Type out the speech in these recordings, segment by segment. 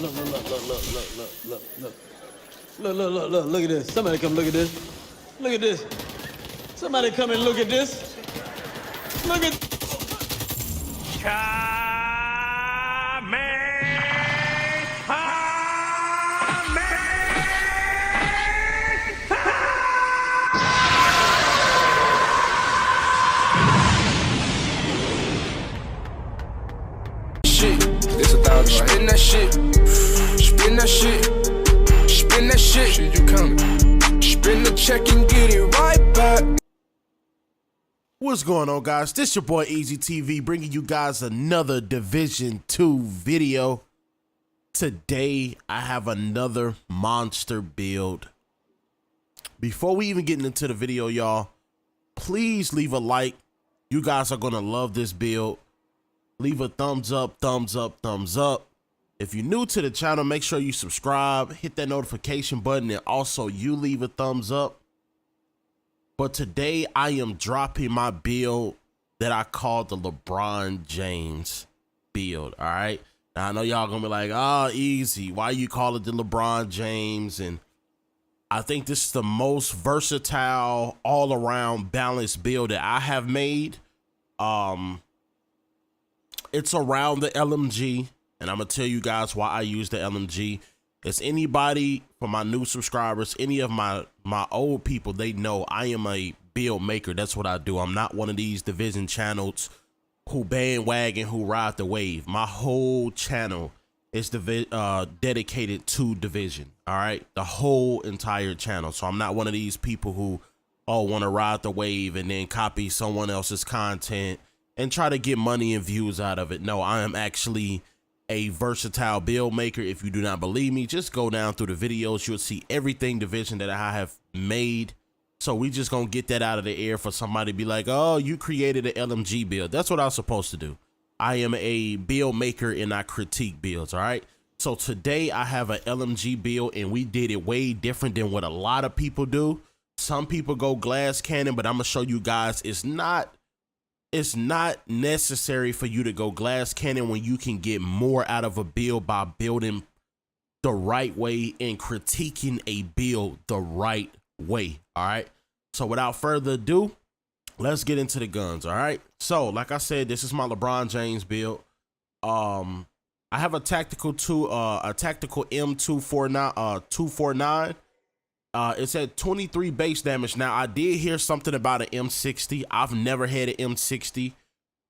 Look at this. Somebody come look at this. Look at this. Somebody come and look at this. Look at. Spin that shit, spin that shit, spin that shit, you coming? Spin the check and get it right back. What's going on, guys? This your boy Eazyy TV bringing you guys another Division 2 video. Today I have another monster build. Before we even get into the video, y'all, please leave a like. You guys are gonna love this build. Leave a thumbs up, thumbs up, thumbs up. If you're new to the channel, make sure you subscribe, hit that notification button, and also you leave a thumbs up. But today I am dropping my build that I call the LeBron James build, all right? Now I know y'all gonna be like, oh, Eazyy, why you call it the LeBron James? And I think this is the most versatile, all-around balanced build that I have made. It's around the LMG, and I'm gonna tell you guys why I use the LMG. It's anybody, for my new subscribers, any of my old people, they know I am a build maker. That's what I do. I'm not one of these Division channels who bandwagon, who ride the wave. My whole channel is dedicated to Division, all right? The whole entire channel. So I'm not one of these people who, want to ride the wave and then copy someone else's content and try to get money and views out of it. No, I am actually a versatile build maker. If you do not believe me, just go down through the videos. You'll see everything Division that I have made. So we just gonna get that out of the air for somebody to be like, oh, you created an LMG build. That's what I'm supposed to do. I am a build maker and I critique builds, all right? So today I have an LMG build and we did it way different than what a lot of people do. Some people go glass cannon, but I'm gonna show you guys it's not necessary for you to go glass cannon when you can get more out of a build by building the right way and critiquing a build the right way, all right? So without further ado, let's get into the guns, all right? So like I said, this is my LeBron James build. I have a tactical M249. It's at 23 base damage. Now, I did hear something about an M60. I've never had an M60.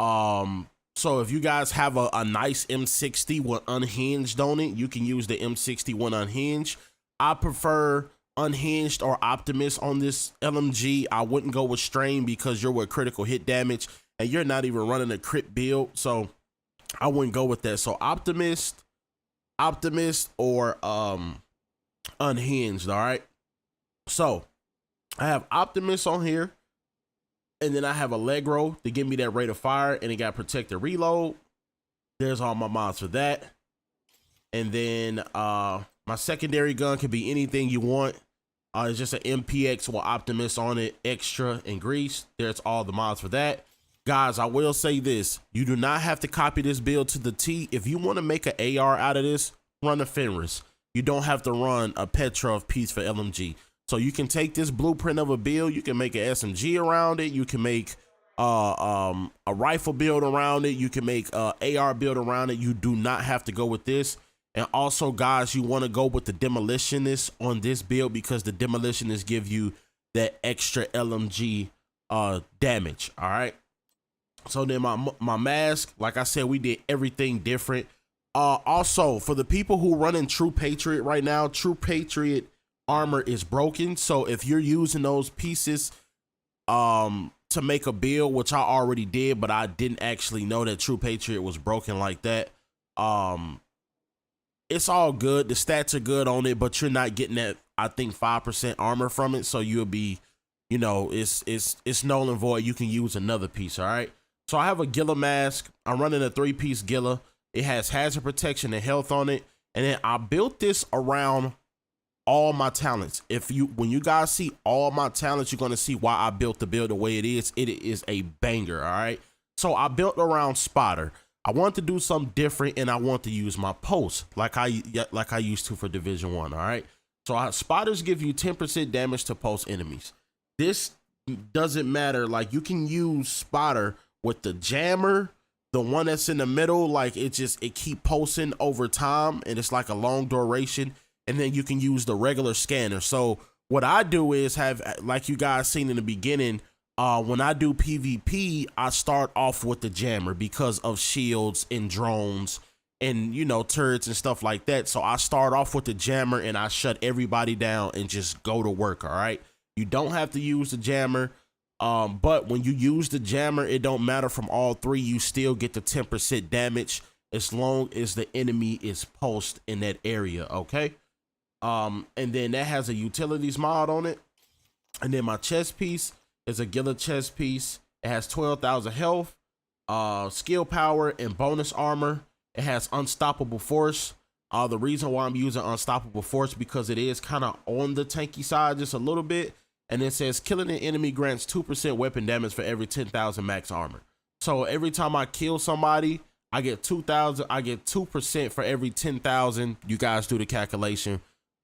So if you guys have a nice M60 with unhinged on it, you can use the M60 when unhinged. I prefer unhinged or optimist on this LMG. I wouldn't go with strain because you're with critical hit damage and you're not even running a crit build. So I wouldn't go with that. So optimist or unhinged, all right? So I have Optimus on here, and then I have Allegro to give me that rate of fire, and it got protected reload. There's all my mods for that. And then my secondary gun could be anything you want. It's just an MPX with Optimus on it, extra and grease. There's all the mods for that. Guys, I will say this. You do not have to copy this build to the T. If you want to make an AR out of this, run a Fenris. You don't have to run a Petrov piece for LMG. So you can take this blueprint of a build, you can make an SMG around it, you can make a rifle build around it, you can make a AR build around it. You do not have to go with this. And also, guys, you want to go with the demolitionist on this build because the demolitionists give you that extra LMG damage, all right? So then my mask, like I said, we did everything different. Also, for the people who running True Patriot right now, True Patriot armor is broken. So if you're using those pieces to make a build, which I already did, but I didn't actually know that True Patriot was broken like that, it's all good. The stats are good on it, but you're not getting that, I think, 5% armor from it. So you'll be, you know, it's null and void. You can use another piece, all right? So I have a Gila Mask. I'm running a 3-piece Gila. It has hazard protection and health on it. And then I built this around all my talents. When you guys see all my talents, you're going to see why I built the build the way it is. It is a banger, all right? So I built around Spotter. I want to do something different, and I want to use my post like I used to for Division 1. All right. So spotters give you 10% damage to post enemies. This doesn't matter. Like, you can use spotter with the jammer, the one that's in the middle. Like, it keep posting over time, and it's like a long duration. And then you can use the regular scanner. So what I do is have, like you guys seen in the beginning, when I do PvP, I start off with the jammer because of shields and drones and, you know, turrets and stuff like that. So I start off with the jammer and I shut everybody down and just go to work. All right. You don't have to use the jammer. But when you use the jammer, it don't matter from all three. You still get the 10% damage as long as the enemy is post in that area. Okay. And then that has a utilities mod on it. And then my chest piece is a Gila chest piece. It has 12,000 health, skill power, and bonus armor. It has unstoppable force. The reason why I'm using unstoppable force because it is kind of on the tanky side just a little bit. And it says killing an enemy grants 2% weapon damage for every 10,000 max armor. So every time I kill somebody, I get 2,000. I get 2% for every 10,000. You guys do the calculation.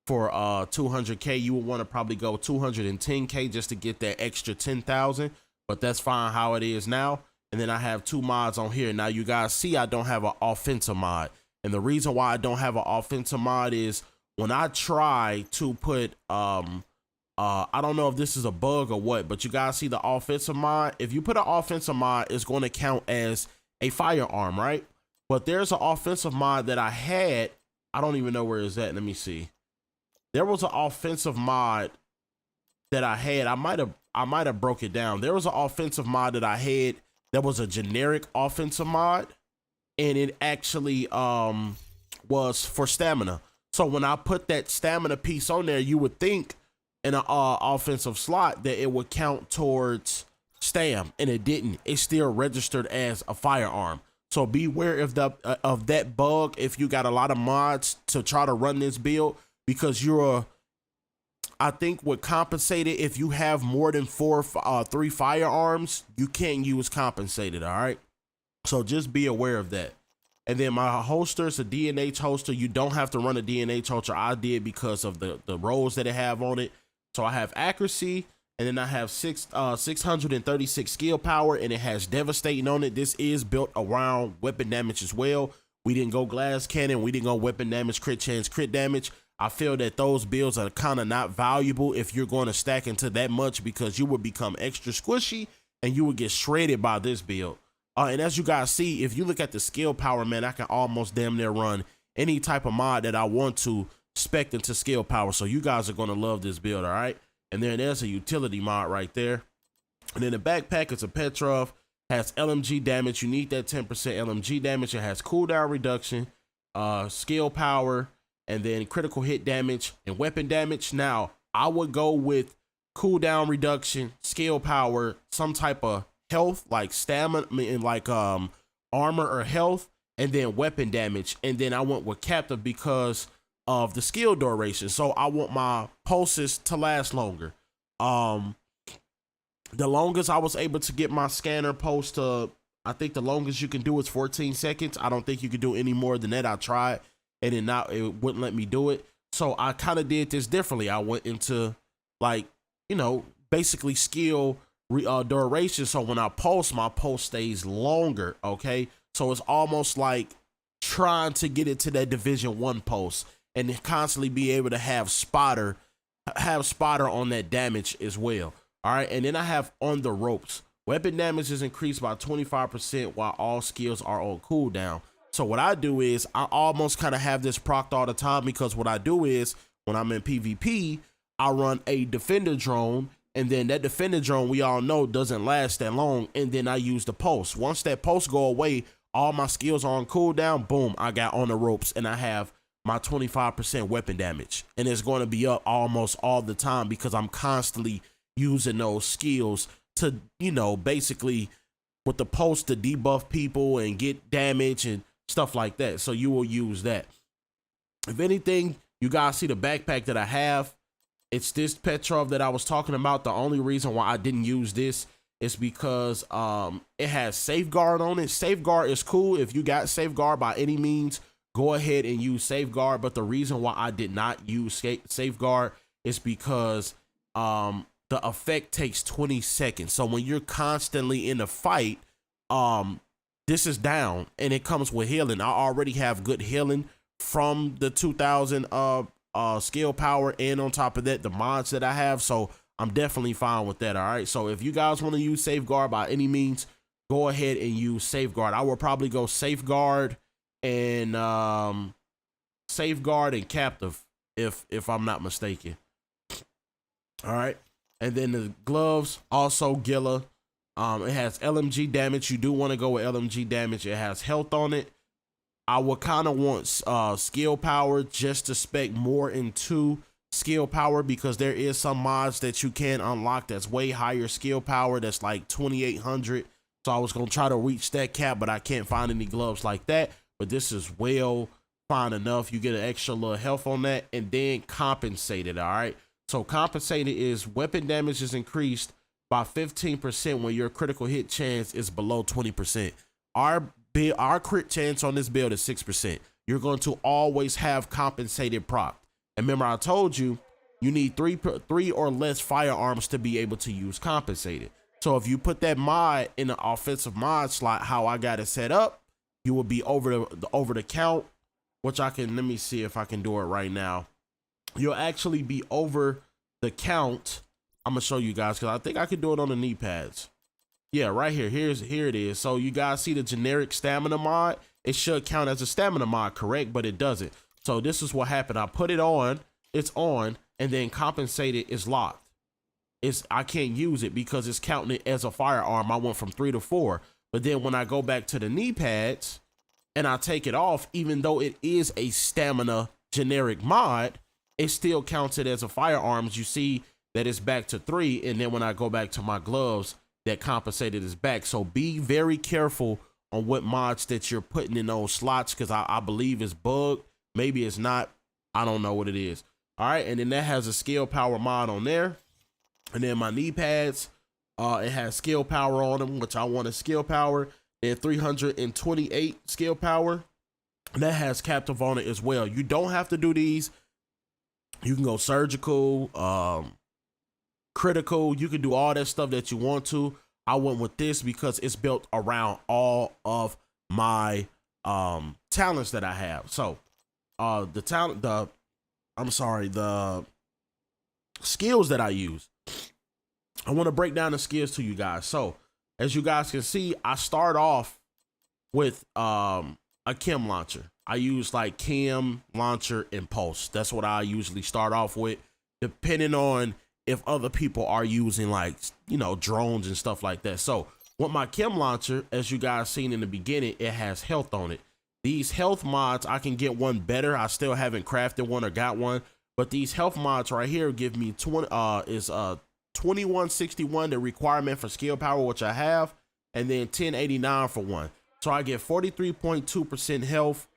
For 200K, you would want to probably go 210K just to get that extra 10,000. But that's fine how it is now. And then I have two mods on here. Now you guys see I don't have an offensive mod. And the reason why I don't have an offensive mod is when I try to put, I don't know if this is a bug or what, but you guys see the offensive mod. If you put an offensive mod, it's going to count as a firearm, right? But there's an offensive mod that I had. I don't even know where it's at. Let me see. There was an offensive mod that I had. I might have broke it down. There was an offensive mod that I had that was a generic offensive mod, and it actually was for stamina. So when I put that stamina piece on there, you would think in an offensive slot that it would count towards stam, and it didn't. It still registered as a firearm. So beware of that bug if you got a lot of mods to try to run this build, because I think what compensated, if you have more than 3 firearms, you can't use compensated. All right. So just be aware of that. And then my holster is a DNH holster. You don't have to run a DNH holster. I did because of the rolls that it have on it. So I have accuracy, and then I have 636 skill power, and it has devastating on it. This is built around weapon damage as well. We didn't go glass cannon. We didn't go weapon damage, crit chance, crit damage. I feel that those builds are kind of not valuable if you're going to stack into that much, because you would become extra squishy and you would get shredded by this build. And as you guys see, if you look at the skill power, man, I can almost damn near run any type of mod that I want to spec into skill power. So you guys are going to love this build. All right. And then there's a utility mod right there. And then the backpack is a Petrov, has LMG damage. You need that 10% LMG damage. It has cooldown reduction, skill power, and then critical hit damage and weapon damage. Now, I would go with cooldown reduction, skill power, some type of health, like stamina, and like armor or health, and then weapon damage. And then I went with captive because of the skill duration. So I want my pulses to last longer. The longest I was able to get my scanner pulse to, I think the longest you can do is 14 seconds. I don't think you can do any more than that. I tried, and it wouldn't let me do it. So I kind of did this differently. I went into, like, you know, basically skill duration. So when I pulse, my pulse stays longer. Okay. So it's almost like trying to get it to that Division 1 pulse and constantly be able to have spotter on that damage as well. All right. And then I have on the ropes. Weapon damage is increased by 25% while all skills are on cooldown. So what I do is I almost kind of have this procced all the time, because what I do is when I'm in PvP, I run a defender drone, and then that defender drone, we all know, doesn't last that long. And then I use the pulse. Once that pulse go away, all my skills are on cooldown. Boom, I got on the ropes, and I have my 25% weapon damage. And it's going to be up almost all the time because I'm constantly using those skills to, you know, basically with the pulse to debuff people and get damage and stuff like that. So you will use that. If anything, you guys see the backpack that I have. It's this Petrov that I was talking about. The only reason why I didn't use this is because it has Safeguard on it. Safeguard is cool. If you got Safeguard by any means, go ahead and use Safeguard. But the reason why I did not use Safeguard is because the effect takes 20 seconds. So when you're constantly in a fight, this is down and it comes with healing. I already have good healing from the 2000 skill power, and on top of that, the mods that I have. So I'm definitely fine with that. All right. So if you guys want to use Safeguard by any means, go ahead and use Safeguard. I will probably go Safeguard and Captive if I'm not mistaken. All right. And then the gloves, also Gila. It has LMG damage. You do want to go with LMG damage. It has health on it. I would kind of want skill power just to spec more into skill power, because there is some mods that you can unlock that's way higher skill power. That's like 2800. So I was going to try to reach that cap, but I can't find any gloves like that. But this is well fine enough. You get an extra little health on that, and then compensated. All right. So compensated is weapon damage is increased by 15% when your critical hit chance is below 20%. Our crit chance on this build is 6%. You're going to always have compensated proc. And remember, I told you, you need three or less firearms to be able to use compensated. So if you put that mod in the offensive mod slot, how I got it set up, you will be over the count, which I can, let me see if I can do it right now. You'll actually be over the count. I'm gonna show you guys because I think I could do it on the knee pads. Yeah, right here. Here it is. So you guys see the generic stamina mod? It should count as a stamina mod, correct? But it doesn't. So this is what happened. I put it on, it's on, and then compensated is locked. I can't use it because it's counting it as a firearm. I went from 3 to 4. But then when I go back to the knee pads and I take it off, even though it is a stamina generic mod, it still counts it as a firearms. You see that it's back to 3. And then when I go back to my gloves, that compensated is back. So be very careful on what mods that you're putting in those slots, because I believe it's bugged. Maybe it's not. I don't know what it is. All right. And then that has a skill power mod on there. And then my knee pads, it has skill power on them, which I want a skill power. Then 328 skill power. And that has captive on it as well. You don't have to do these. You can go surgical, critical. You can do all that stuff that you want to. I went with this because it's built around all of my talents that I have. So the skills that I use. I want to break down the skills to you guys. So as you guys can see, I start off with a chem launcher. I use like chem, launcher, and pulse. That's what I usually start off with, depending on if other people are using, like, you know, drones and stuff like that. So with my chem launcher, as you guys seen in the beginning, it has health on it. These health mods, I can get one better. I still haven't crafted one or got one, but these health mods right here give me 2161, the requirement for skill power, which I have, and then 1089 for one. So I get 43.2% health,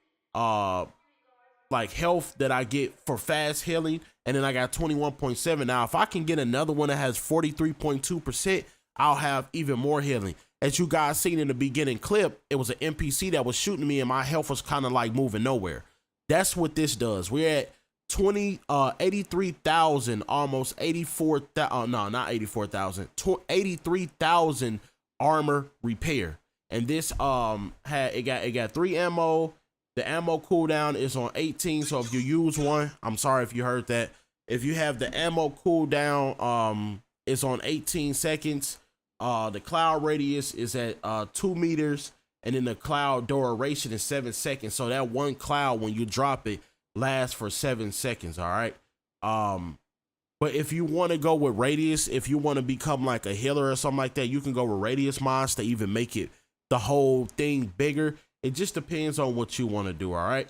like health that I get for fast healing, and then I got 21.7. Now, if I can get another one that has 43.2%, I'll have even more healing. As you guys seen in the beginning clip, it was an NPC that was shooting me and my health was kind of like moving nowhere. That's what this does. We're at 83,000, almost 84,000. No, not 84,000. 83,000 armor repair. And this it got 3 ammo. The ammo cooldown is on 18. So if you use one, I'm sorry if you heard that. If you have the ammo cooldown, it's on 18 seconds. The cloud radius is at 2 meters, and then the cloud duration is 7 seconds. So that one cloud, when you drop it, lasts for 7 seconds. All right. But if you want to go with radius, if you want to become like a healer or something like that, you can go with radius mods to even make it the whole thing bigger. It just depends on what you want to do. All right.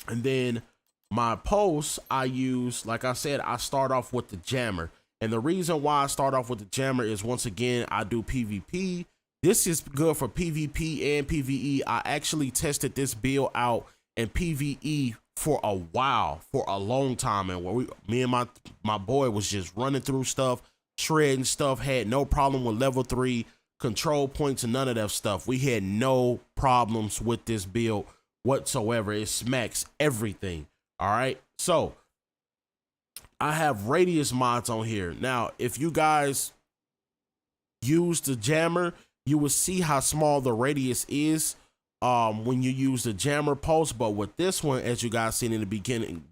And then my pulse, I use, like I said, I start off with the jammer. And the reason why I start off with the jammer is, once again, I do PvP. This is good for PvP and PvE. I actually tested this build out in PvE for a while, for a long time. And where me and my boy was just running through stuff, shredding stuff, had no problem with level 3 control points and none of that stuff. We had no problems with this build whatsoever. It smacks everything. All right, so I have radius mods on here. Now, if you guys use the jammer, you will see how small the radius is when you use the jammer pulse. But with this one, as you guys seen in the beginning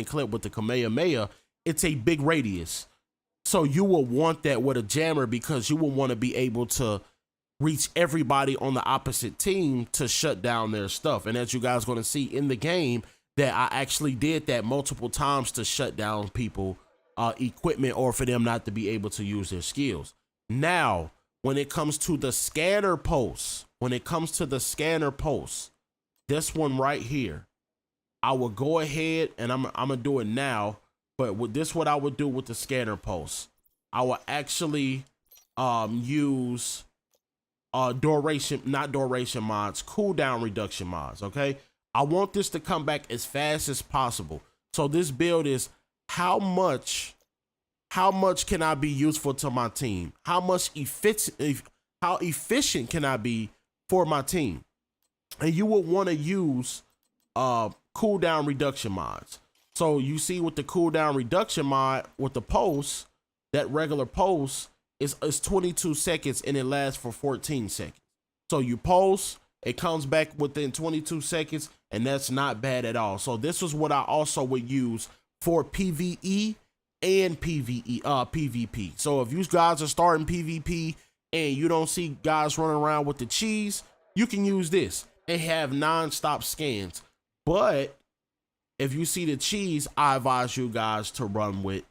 clip with the Kamehameha, it's a big radius. So you will want that with a jammer because you will want to be able to reach everybody on the opposite team to shut down their stuff. And as you guys are going to see in the game, that I actually did that multiple times to shut down people equipment, or for them not to be able to use their skills. Now, when it comes to the scanner posts, this one right here, I will go ahead and I'm gonna do it now. But with this, what I would do with the scanner posts, I will actually use not duration mods, cooldown reduction mods. Okay, I want this to come back as fast as possible. So this build is how much can I be useful to my team? How efficient can I be for my team? And you will want to use cooldown reduction mods. So you see with the cooldown reduction mod with the pulse, that regular pulse is 22 seconds and it lasts for 14 seconds. So you pulse, it comes back within 22 seconds, and that's not bad at all. So this is what I also would use for PvE and PvP. So if you guys are starting PvP and you don't see guys running around with the cheese, you can use this and have non-stop scans. But if you see the cheese, I advise you guys to run with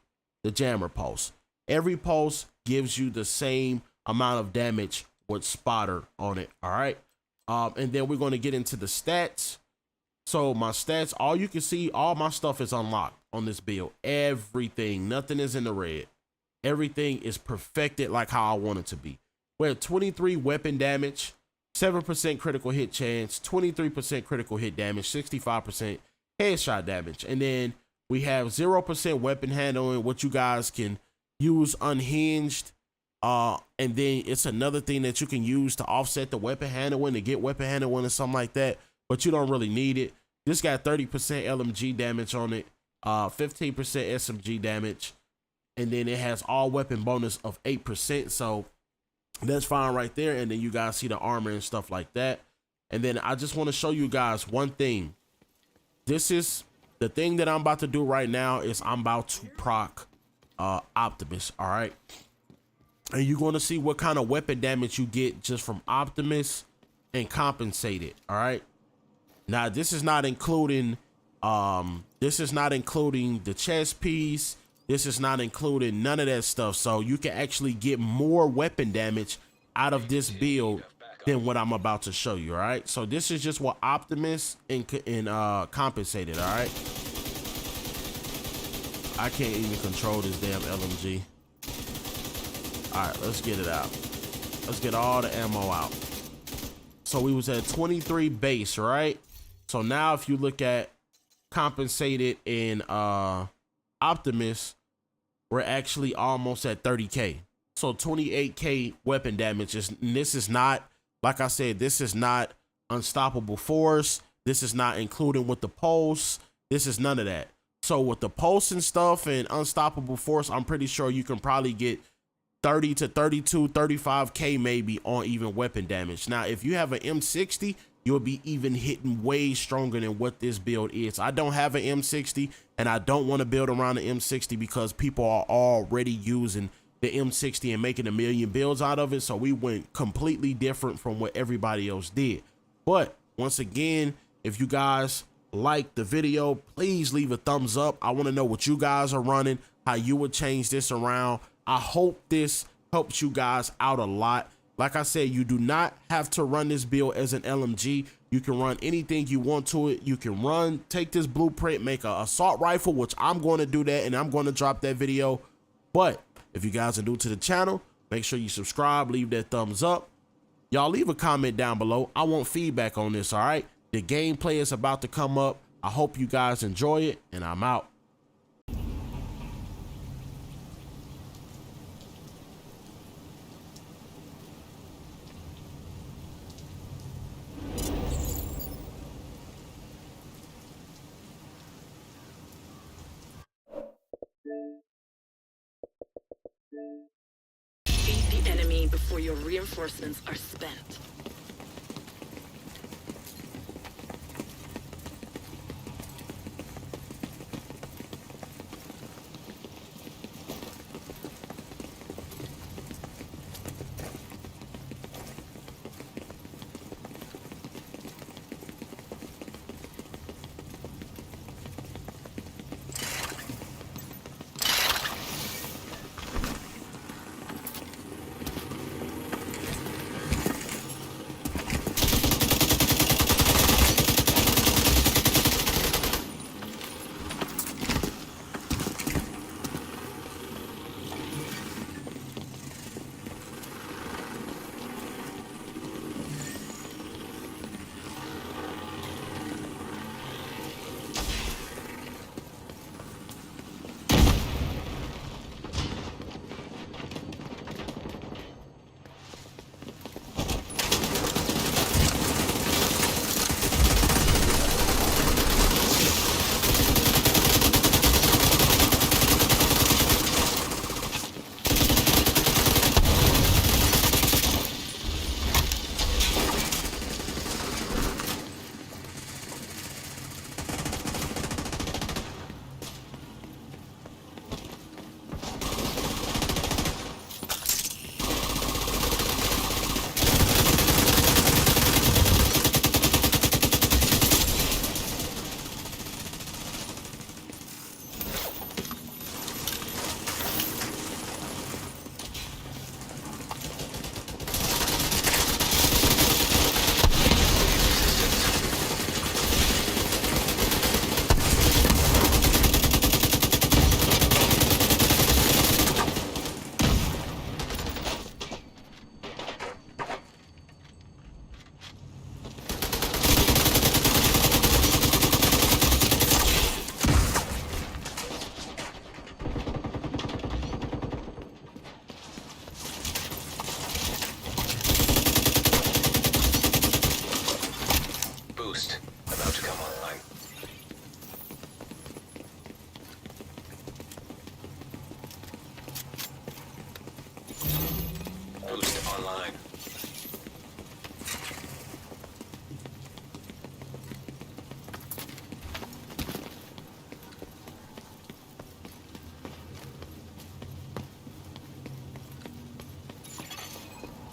the jammer pulse. Every pulse gives you the same amount of damage with spotter on it. All right. And then we're going to get into the stats. So my stats, all you can see, all my stuff is unlocked on this build. Everything, nothing is in the red. Everything is perfected like how I want it to be. We're at 23 weapon damage, 7% critical hit chance, 23% critical hit damage, 65% headshot damage. And then we have 0% weapon handling, what you guys can use unhinged. And then it's another thing that you can use to offset the weapon handling, to get weapon handling or something like that, but you don't really need it. This got 30% LMG damage on it, 15% SMG damage, and then it has all weapon bonus of 8%. So that's fine right there. And then you guys see the armor and stuff like that. And then I just want to show you guys one thing. This is the thing that I'm about to do right now is I'm about to proc Optimus. All right. And you're going to see what kind of weapon damage you get just from Optimus and compensate it. All right. Now, this is not including the chest piece. This is not including none of that stuff. So you can actually get more weapon damage out of this build than what I'm about to show you. All right. So this is just what Optimus and compensated. All right. I can't even control this damn LMG. All right, let's get it out. Let's get all the ammo out. So we was at 23 base, right? So now if you look at compensated in Optimus, we're actually almost at 30K. So 28K weapon damage. This is not, like I said, this is not unstoppable force. This is not including with the pulse. This is none of that. So with the pulse and stuff and unstoppable force, I'm pretty sure you can probably get 30 to 32, 35K maybe on even weapon damage. Now, if you have an M60, you'll be even hitting way stronger than what this build is. I don't have an M60 and I don't want to build around the M60 because people are already using the M60 and making a million builds out of it. So we went completely different from what everybody else did. But once again, if you guys like the video, please leave a thumbs up. I want to know what you guys are running, how you would change this around. I hope this helps you guys out a lot. Like I said, you do not have to run this build as an LMG. You can run anything you want to it. You can take this blueprint, make an assault rifle, which I'm going to do that, and I'm going to drop that video. But if you guys are new to the channel, make sure you subscribe, leave that thumbs up. Y'all leave a comment down below. I want feedback on this, all right? The gameplay is about to come up. I hope you guys enjoy it, and I'm out. Beat the enemy before your reinforcements are spent.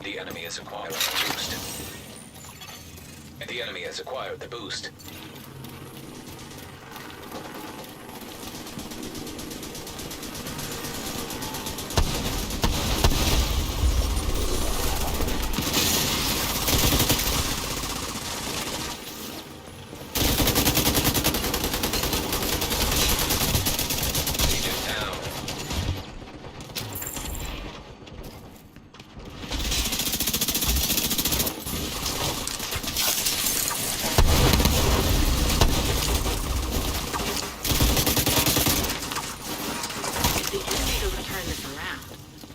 The enemy has acquired the boost. The enemy has acquired the boost.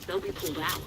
They'll be pulled out.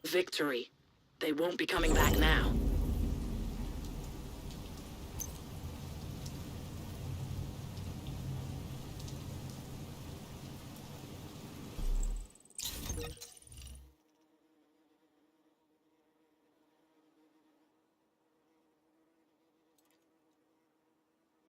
Victory. They won't be coming back now.